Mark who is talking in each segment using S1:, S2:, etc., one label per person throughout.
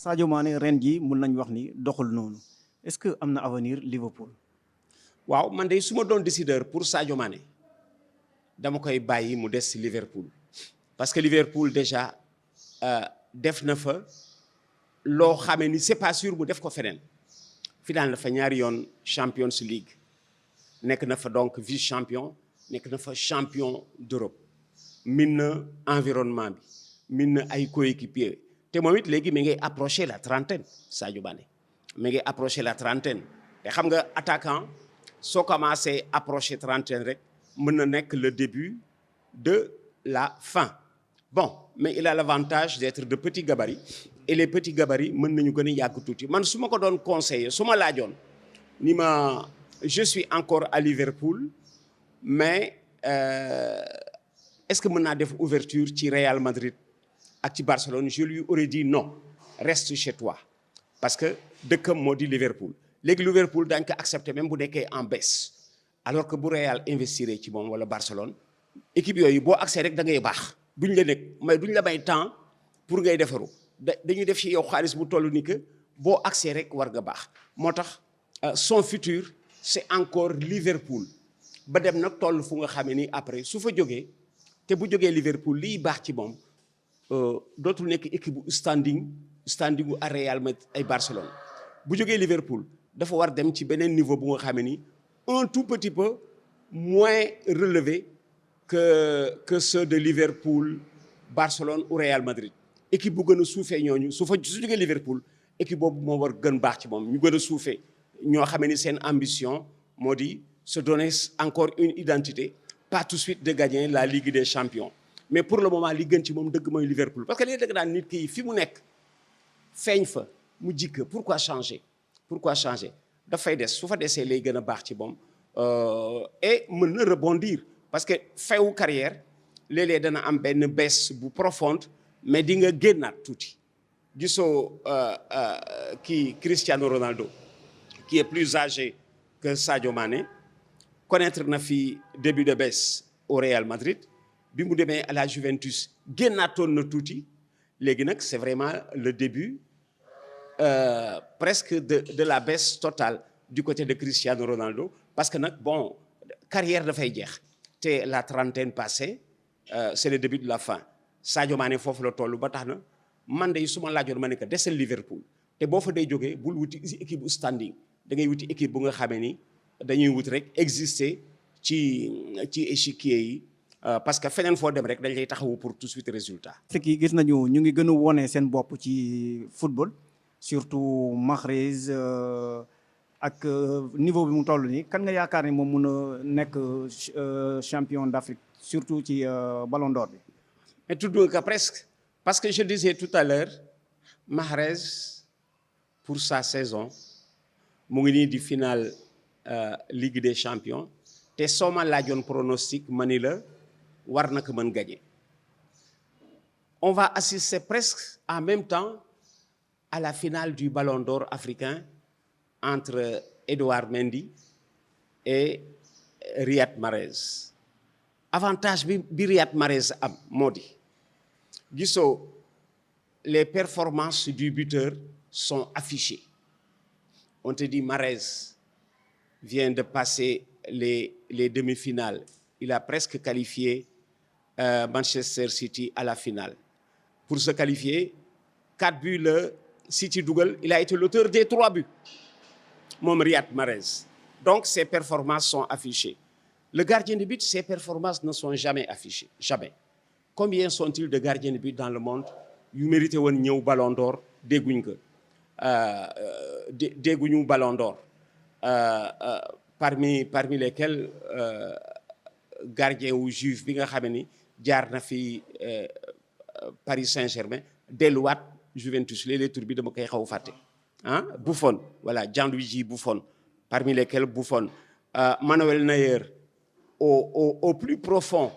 S1: Sadio Mané ren ji mun nañ wax ni doxul noonu est-ce que am na avenir Liverpool.
S2: waaw man de su ma doon décideur pour Sadio Mané dama koy bàyyi mu des ci Liverpool parce que Liverpool déjà def na fa loo xamee ni c'est pas sûr mu def ko feneen final na fa ñaari yoon Champions League nekk na fa donc vice champion nekk na fa champion d'Europe min na environnement bi min na ay coéquipiers te moom it léegi mi ngay approcher la trentaine Sadio Mané mi ngay approcher la trentaine te xam nga attaquant soo commencé approcher trentaine rek mën na nekk le début de la fin bon mais il a l'avantage d'être de petit gabarit et les petits gabarits mën nañu gën a yàgg tuuti man su ma ko doon conseiller su ma laajoon ni ma je suis encore à Liverpool mais est-ce que mën naa def ouverture ci Real Madrid ak ci Barcelone je lui aurais dit non reste chez toi parce que dëkkam moo di Liverpool léegi Liverpool dañ ko accepter même bu nekkee en baisse alors que bu Real investir ci moom wala Barcelone équipe yooyu boo accès rek da ngay baax duñ la nekk mais duñ la may temps pour ngay defaru dañuy def ci yow xaalis bu toll ni que boo accès rek war nga baax moo tax son futur c'est encore Liverpool ba dem nag toll fu nga xamee ni après su fa jógee te bu jógee Liverpool liy baax ci moom dootul nekk équipe bu standingu à Real Madrid ay Barcelone bu jógee Liverpool dafa war dem ci beneen niveau bu nga xamee ni un tout petit peu moins relevé que ceux de Liverpool Barcelone ou Real Madrid équipe bu gën a suufee ñooñu su jógee Liverpool équipe boobu moo war gën baax ci moom ñu gën a suufee ñoo xamee ni seen ambition moo di se donner encore une identité pas tout de suite de gagner la Ligue des Champions mais pour le moment li gën ci moom dëgg mooy Liverpool parce que léegi dëgg daan nit ki fi mu nekk feeñ fa mu jikk pourquoi changer dafay des su fa desee lay gën a baax ci moom et mën na rebondir parce que feewu carrière léeg-léeg dana am benn baisse bu profonde mais di nga génnaat tuuti gisoo kii Cristiano Ronaldo qui est plus âgé que Sadio Mané connaître na fi début de baisse au Real Madrid bi mu demee à la Juventus génnaatoon na tuuti léegi nag c'est vraiment le début presque de la baisse totale du côté de Cristiano Ronaldo parce que nag bon carrière dafay jeex te la trentaine passée c'est le début de la fin Sadio Mané foofu la toll ba tax na man de su ma laajoon ma ne que desal Liverpool te boo fa day jógee bul wuti équipe bu standing da ngay wuti équipe bu nga xamee ni dañuy wut rek exister ci échiquier yi parce que feneen foo dem rek dañ lay taxawu pour tout de suite résultat.
S1: ce qui gis nañu ñu ngi gën a wone seen bopp ci football surtout Mahrez ak niveau bi mu toll nii kan nga yaakaar ni moom mun a nekk champion d'Afrique surtout ci Ballon d'Or bi.
S2: mais tudd nga presque parce que je disais tout à l'heure Mahrez pour sa saison mu ngi nii di finale Ligue des Champions te soo ma laajoon pronostic ma ni la war na ko mën gagner. On va assister presque en même temps à la finale du Ballon d'Or africain entre Edouard Mendy et Riyad Mahrez. Avantage bi Riyad Mahrez am moo di gisoo les performances du buteur sont affichées. On te dit Mahrez vient de passer les demi-finales. Il a presque qualifié Manchester City à la finale. Pour se qualifier, 4 buts le City dugal, il a été l'auteur des 3 buts. Moom Riyad Mahrez. Donc ses performances sont affichées. Le gardien de but, ses performances ne sont jamais affichées. Jamais. Combien sont-ils de gardiens de but dans le monde yu mérité woon ñëw Ballon d'Or dégguñ ko dégguñu Ballon d'Or parmi lesquels gardien wu Juve bi nga xam ni jaar na fi Paris Saint-Germain delluwaat Juventus léeg-léeg tur bi dama koy xaw fàtte Buffon voilà Gianluigi Buffon parmi lesquels Buffon Manuel Neuer au plus profond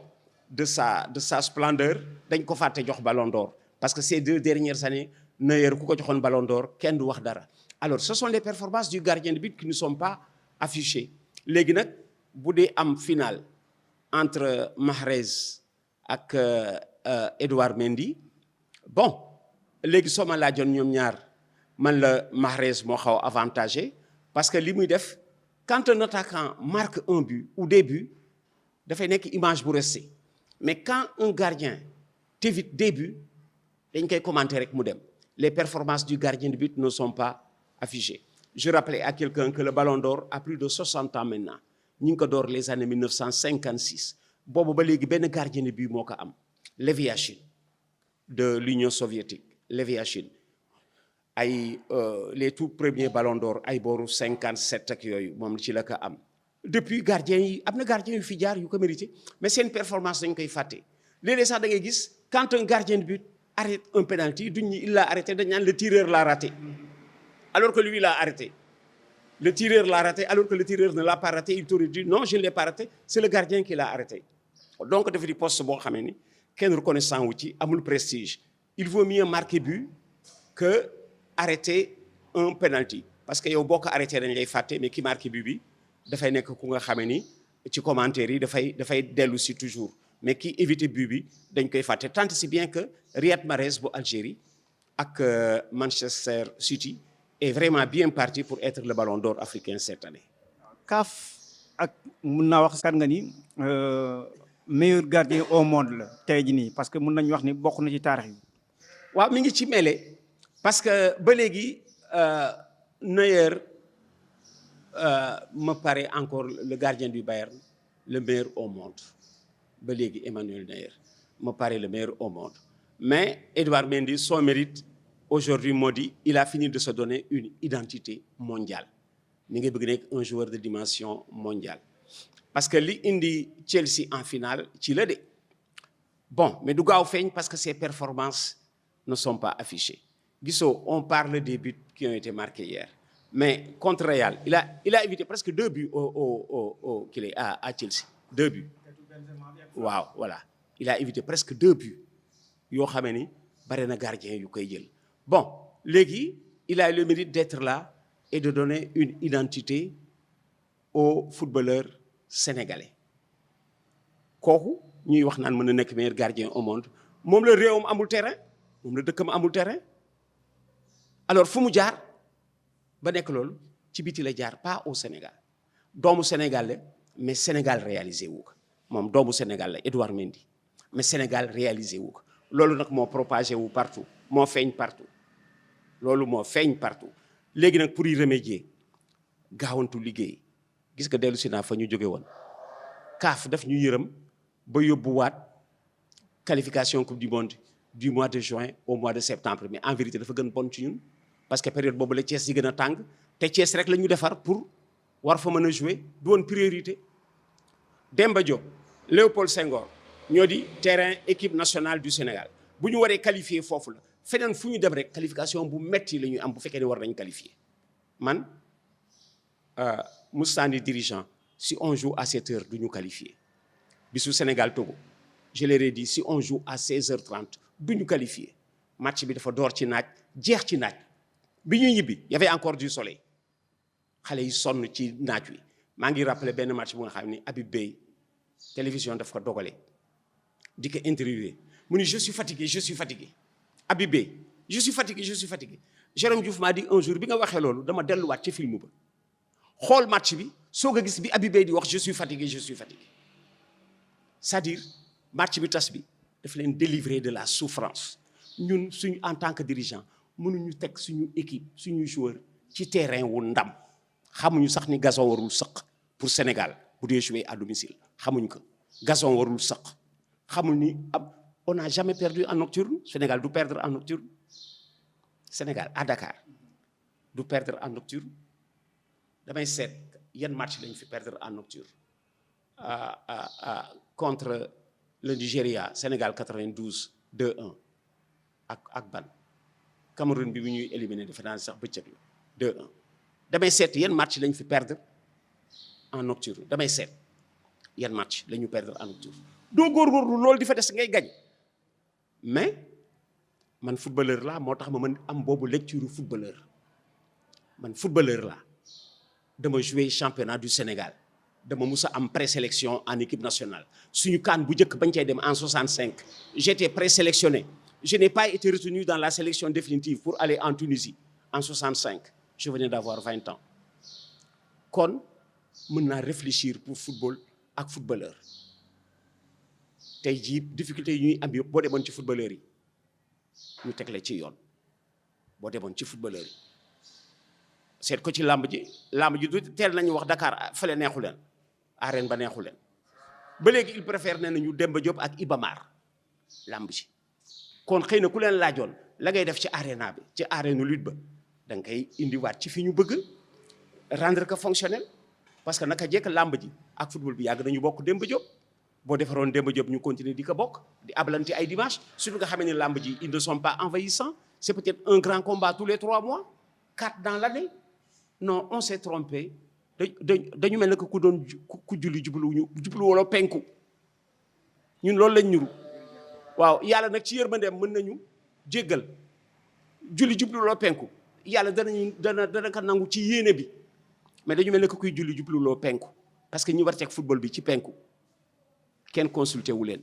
S2: de sa splendeur dañ ko fàtte jox Ballon d'Or parce que ces 2 dernières années Neuer ku ko joxoon Ballon d'Or kenn du wax dara alors ce sont les performances du gardien de but qui ne sont pas affichées léegi nag bu dee am finale entre Mahrez ak Edouard Mendy bon léegi soo ma laajoon ñoom ñaar man la Mahrez moo xaw avantagé parce que li muy def quand un attaquant marque un but ou des buts dafay nekk image bu resté mais quand un gardien t'évite des buts dañ koy commenter rek mu dem les performances du gardien de but ne sont pas affichées. Je rappelais à quelqu'un que le Ballon d'Or a plus de 60 ans maintenant ñu ngi ko door les années 1956 boobu ba léegi benn gardien de but moo ko am Leviatchin de l'Union soviétique Leviatchin ay les tout premiers Ballon d'Or ay booru 57 ak yooyu moom ci la ko am depuis gardien yi am na gardien yu fi jaar yu ko mérité mais seen performance dañ koy fàtte léeg-léeg sax da ngay gis quand un gardien de but arrête un penalty duñ ñi il l'a arrêté dañ naan le tireur l'a raté alors que lui l'a arrêté le tireur l'a raté alors que le tireur ne l'a pas raté il t'aurait dit non je ne l'ai pas raté c'est le gardien qui l'a arrêté donc dafa di poste boo xamee ni kenn reconnaissant wu ci amul prestige il vaut mieux marquer but que arrêter un penalty parce que yow boo ko arrêté dañ lay fàtte mais ki marqué but bi dafay nekk ku nga xamee ni ci commentaire yi dafay dellu si toujours mais ki éviter but bi dañ koy fàtte tant si bien que Riyad Mahrez bu Algérie ak Manchester City est vraiment bien parti pour être le Ballon d'Or africain cette année.
S1: CAF ak mun naa wax kan nga ni meilleur gardien au monde la tey jii nii parce que mun nañu wax ni bokk na ci taarix yi.
S2: waaw mi ngi ci mêlé parce que ba léegi Neuer me paraît encore le gardien du Bayern le meilleur au monde ba léegi Emmanuel Neuer me paraît le meilleur au monde mais Edouard Mendy son mérite aujourd'hui moo di il a fini de se donner une identité mondiale mi ngi bëgg nekk un joueur de dimension mondiale parce que li indi Chelsea en finale ci la de bon mais du gaaw feeñ parce que ses performances ne sont pas affichées gisoo on parle des buts qui ont été marqués hier mais contre Real il a évité presque 2 buts à Chelsea 2 buts waaw voilà il a évité presque 2 buts yoo xamee ni bare na gardien yu koy jël bon léegi il a le mérite d'être là et de donner une identité aux footballeurs sénégalais kooku ñuy wax naan mën na nekk meilleur gardien au monde moom la réewam amul terrain moom la dëkkam amul terrain alors fu mu jaar ba nekk loolu ci biti la jaar pas au Sénégal doomu Sénégal la mais Sénégal réalisé wu ko moom doomu Sénégal la Edouard Mendy mais Sénégal réalisé wu ko loolu nag moo propagé wu partout moo feeñ partout loolu moo feeñ partout léegi nag pour y remédier gaawantu liggéey gis nga dellu si naa fa ñu jóge woon CAF daf ñu yërëm ba yóbbuwaat qualification coupe du monde du mois de juin au mois de septembre mais en vérité dafa gën bon ci ñun parce que période boobu la Thiès yi gën a tàng te Thiès rek la ñu defar pour war fa mën a jouer du woon priorité Demba Diop Léopold Senghor ñoo di terrain équipe nationale du Sénégal bu ñu waree qualifier foofu la feneen fu ñu dem rek qualification bu metti la ñuy am bu fekkee ne war nañ qualifier man Moustani dirigeant si on joue à 7 heures du ñu qualifier bisu Sénégal Togo je leur ai dit si on joue à 16h30 du ñu qualifier match bi dafa door ci naaj jeex ci naaj bi ñuy ñibbi y avait encore du soleil xale yi sonn ci naaj wi maa ngi rappelé benn match bu nga xam ni Habib Beye télévision daf ko dogale di ko interviewé mu ni je suis fatigué Habib Beye je suis fatigué Jérôme Diouf m'a dit un jour bi nga waxee loolu dama delluwaat ci film ba xool match bi soog a gis bi Habib Beye di wax je suis fatigué c'est-à-dire match bi tas bi daf leen délivrer de la souffrance ñun suñu en tant que dirigeant mënuñu teg suñu équipe suñu joueur ci terrain wu ndam xamuñu sax ni gazon warul sëq pour Sénégal bu dee jouer à domicile xamuñ ko gazon warul sëq xamul ni on n'a jamais perdu en nocturne Sénégal du perdre en nocturne Sénégal à Dakar du perdre en nocturne damay seet yan match lañ fi perdre en nocturne contre le Nigeria Sénégal 92 2-1 ak ban Cameroun bi ñuy éliminé defe naa sax bëccëg la 2-1 damay seet yan match lañ fi perdre en nocturne damay seet yan match la ñu perdre en nocturne doo góorgóorlu loolu di fa des ngay gañ mais man footballeur laa moo tax ma mën am boobu lecture footballeur man footballeur laa dama jouer championnat du Sénégal dama musa am présélection en équipe nationale suñu CAN bu njëkk bañ cay dem en 65 j'étais présélectionné je n'ai pas été retenu dans la sélection définitive pour aller en Tunisie en 65 je venais d'avoir 20 ans kon mën naa réfléchir pour football ak footballeur tey jii difficulté yi ñuy am yëpp boo demoon ci footballeur yi ñu teg la ci yoon boo demoon ci footballeur yi seet ko ci làmb ji du teel nañu wax Dakar fële neexu leen arène ba neexu leen ba léegi il préfère ne nañu Demba Diop ak Iba Mar làmb ji kon xëy na ku leen laajoon la ngay def ci arena bi ci arène lutte ba da nga koy indiwaat ci fi ñu bëgg rendre que fonctionnel parce que naka jekk làmb ji ak football bi yàgg nañu bokk Demba Diop boo defaroon Demba Diop ñu continuer di ko bokk di abalante ay dimanche surtout nga xam ne làmb ji ils ne sont pas envahissants c'est peut-être un grand combat tous les 3 mois 4 dans l'année non on s'est trompé dañu mel ne que ku doon ku julli jublu wala penku ñun loolu lañ ñuru waaw yàlla nag ci yërmandeem mën nañu jéggal julli jublu loo penku yàlla dana ko nangu ci yéene bi mais dañu mel ne que kuy julli jublu loo penku parce que ñi war teg football bi ci penku kenn consulté wu leen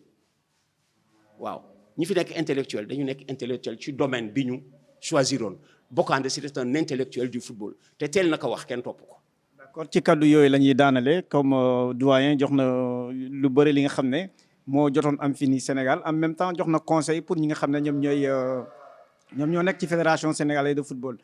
S2: waaw ñi fi nekk intellectuel dañu nekk intellectuel ci domaine bi ñu choisiroon Bokandé c'est un intellectuel du football te teel na ko wax kenn topp ko.
S1: d'accord ci kaddu yooyu la ñuy daanale comme doyen jox na lu bëri li nga xam ne moo jotoon am fii nii Sénégal en même temps jox na conseil pour ñi nga xam ne ñoom ñoo nekk ci fédération sénégalaise de football.